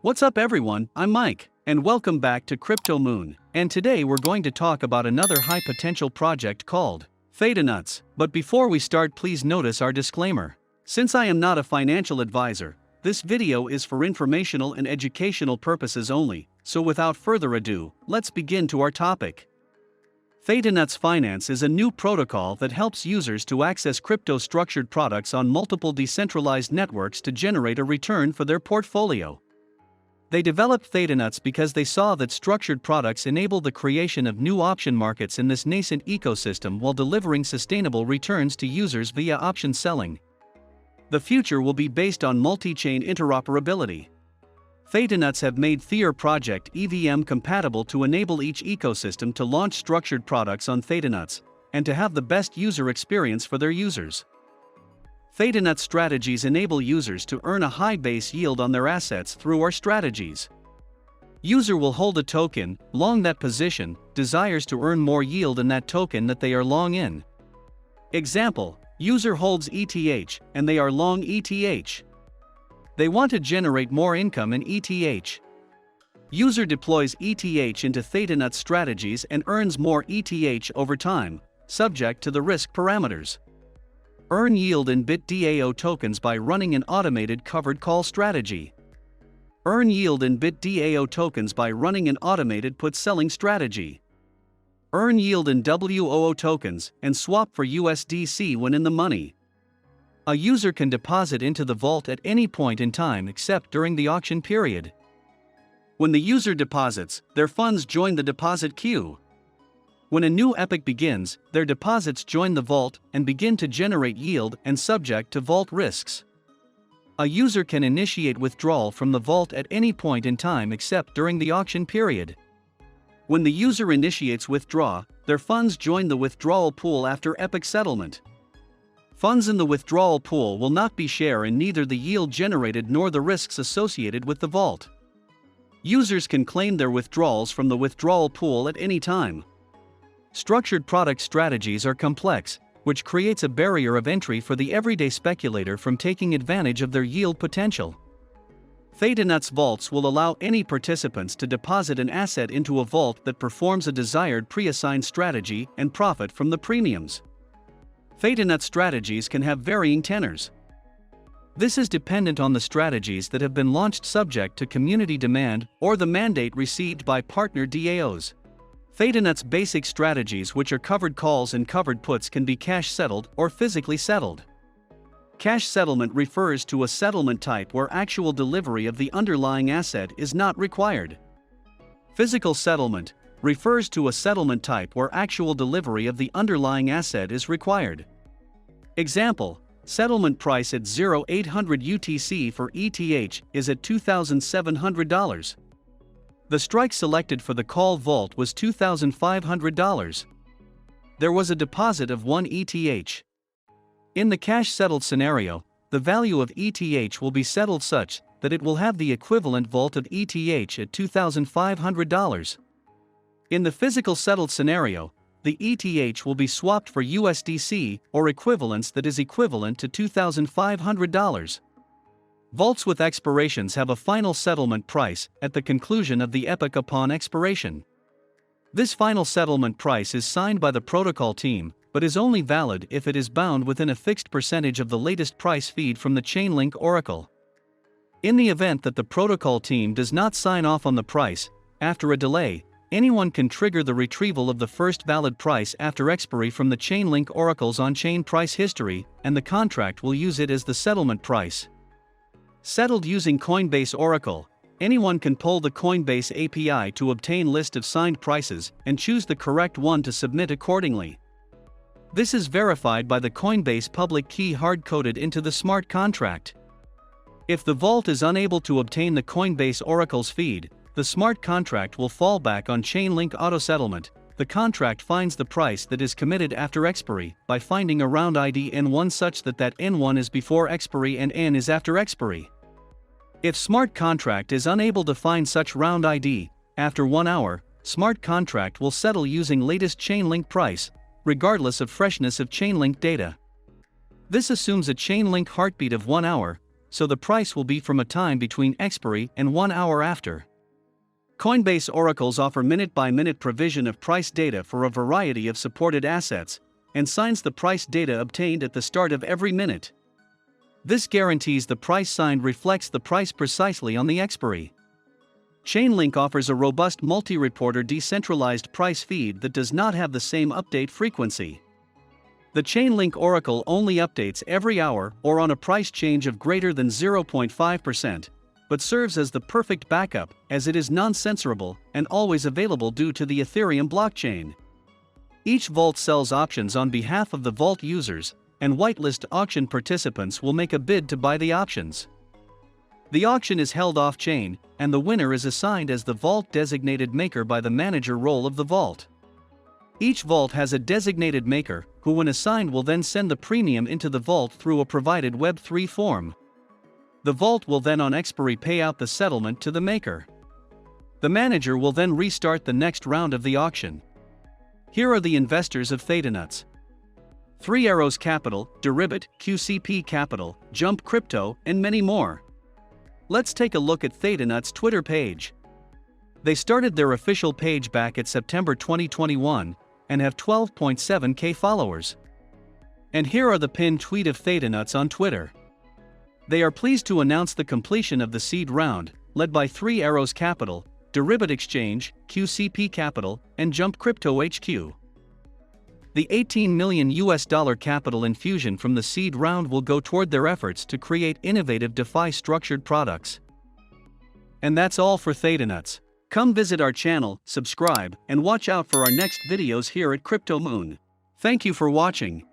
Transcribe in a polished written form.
What's up everyone, I'm Mike, and welcome back to Crypto Moon, and today we're going to talk about another high potential project called Thetanuts. But before we start, please notice our disclaimer. Since I am not a financial advisor, this video is for informational and educational purposes only, so without further ado, let's begin to our topic. Thetanuts Finance is a new protocol that helps users to access crypto-structured products on multiple decentralized networks to generate a return for their portfolio. They developed Thetanuts because they saw that structured products enable the creation of new option markets in this nascent ecosystem while delivering sustainable returns to users via option selling. The future will be based on multi-chain interoperability. Thetanuts have made Their project EVM compatible to enable each ecosystem to launch structured products on Thetanuts, and to have the best user experience for their users. Thetanuts strategies enable users to earn a high base yield on their assets through our strategies. User will hold a token, long that position, desires to earn more yield in that token that they are long in. Example, user holds ETH, and they are long ETH. They want to generate more income in ETH. User deploys ETH into Thetanuts strategies and earns more ETH over time, subject to the risk parameters. Earn yield in BitDAO tokens by running an automated covered call strategy. Earn yield in BitDAO tokens by running an automated put selling strategy. Earn yield in WOO tokens and swap for USDC when in the money. A user can deposit into the vault at any point in time except during the auction period. When the user deposits, their funds join the deposit queue. When a new epoch begins, their deposits join the vault and begin to generate yield and subject to vault risks. A user can initiate withdrawal from the vault at any point in time except during the auction period. When the user initiates withdraw, their funds join the withdrawal pool after epoch settlement. Funds in the withdrawal pool will not be share in neither the yield generated nor the risks associated with the vault. Users can claim their withdrawals from the withdrawal pool at any time. Structured product strategies are complex, which creates a barrier of entry for the everyday speculator from taking advantage of their yield potential. Thetanuts vaults will allow any participants to deposit an asset into a vault that performs a desired pre-assigned strategy and profit from the premiums. Thetanuts strategies can have varying tenors. This is dependent on the strategies that have been launched subject to community demand or the mandate received by partner DAOs. Thetanuts basic strategies, which are covered calls and covered puts, can be cash settled or physically settled. Cash settlement refers to a settlement type where actual delivery of the underlying asset is not required. Physical settlement refers to a settlement type where actual delivery of the underlying asset is required. Example, settlement price at 0800 UTC for ETH is at $2,700. The strike selected for the call vault was $2,500. There was a deposit of 1 ETH. In the cash settled scenario, the value of ETH will be settled such that it will have the equivalent vault of ETH at $2,500. In the physical settled scenario, the ETH will be swapped for USDC or equivalence that is equivalent to $2,500. Vaults with expirations have a final settlement price at the conclusion of the epoch upon expiration. This final settlement price is signed by the protocol team, but is only valid if it is bound within a fixed percentage of the latest price feed from the Chainlink Oracle. In the event that the protocol team does not sign off on the price, after a delay, anyone can trigger the retrieval of the first valid price after expiry from the Chainlink Oracle's on-chain price history, and the contract will use it as the settlement price. Settled using Coinbase Oracle, anyone can pull the Coinbase API to obtain list of signed prices and choose the correct one to submit accordingly. This is verified by the Coinbase public key hard-coded into the smart contract. If the vault is unable to obtain the Coinbase Oracle's feed, the smart contract will fall back on Chainlink auto-settlement. The contract finds the price that is committed after expiry by finding a round ID N1 such that N1 is before expiry and N is after expiry. If smart contract is unable to find such round ID, after 1 hour, smart contract will settle using latest Chainlink price, regardless of freshness of Chainlink data. This assumes a Chainlink heartbeat of 1 hour, so the price will be from a time between expiry and 1 hour after. Coinbase oracles offer minute-by-minute provision of price data for a variety of supported assets, and signs the price data obtained at the start of every minute. This guarantees the price signed reflects the price precisely on the expiry. Chainlink offers a robust multi-reporter decentralized price feed that does not have the same update frequency. The Chainlink oracle only updates every hour or on a price change of greater than 0.5%, but serves as the perfect backup as it is non-censorable and always available due to the Ethereum blockchain. Each vault sells options on behalf of the vault users, and whitelist auction participants will make a bid to buy the options. The auction is held off-chain, and the winner is assigned as the vault-designated maker by the manager role of the vault. Each vault has a designated maker, who when assigned will then send the premium into the vault through a provided Web3 form. The vault will then on expiry pay out the settlement to the maker. The manager will then restart the next round of the auction. Here are the investors of Thetanuts: 3 Arrows Capital, Deribit, QCP Capital, Jump Crypto, and many more. Let's take a look at Thetanuts' Twitter page. They started their official page back at September 2021 and have 12.7k followers. And here are the pinned tweet of Thetanuts on Twitter. They are pleased to announce the completion of the seed round, led by 3 Arrows Capital, Deribit Exchange, QCP Capital, and Jump Crypto HQ. The $18 million capital infusion from the seed round will go toward their efforts to create innovative Defy structured products. And that's all for Thetanuts. Come visit our channel, subscribe, and watch out for our next videos here at Crypto Moon. Thank you for watching.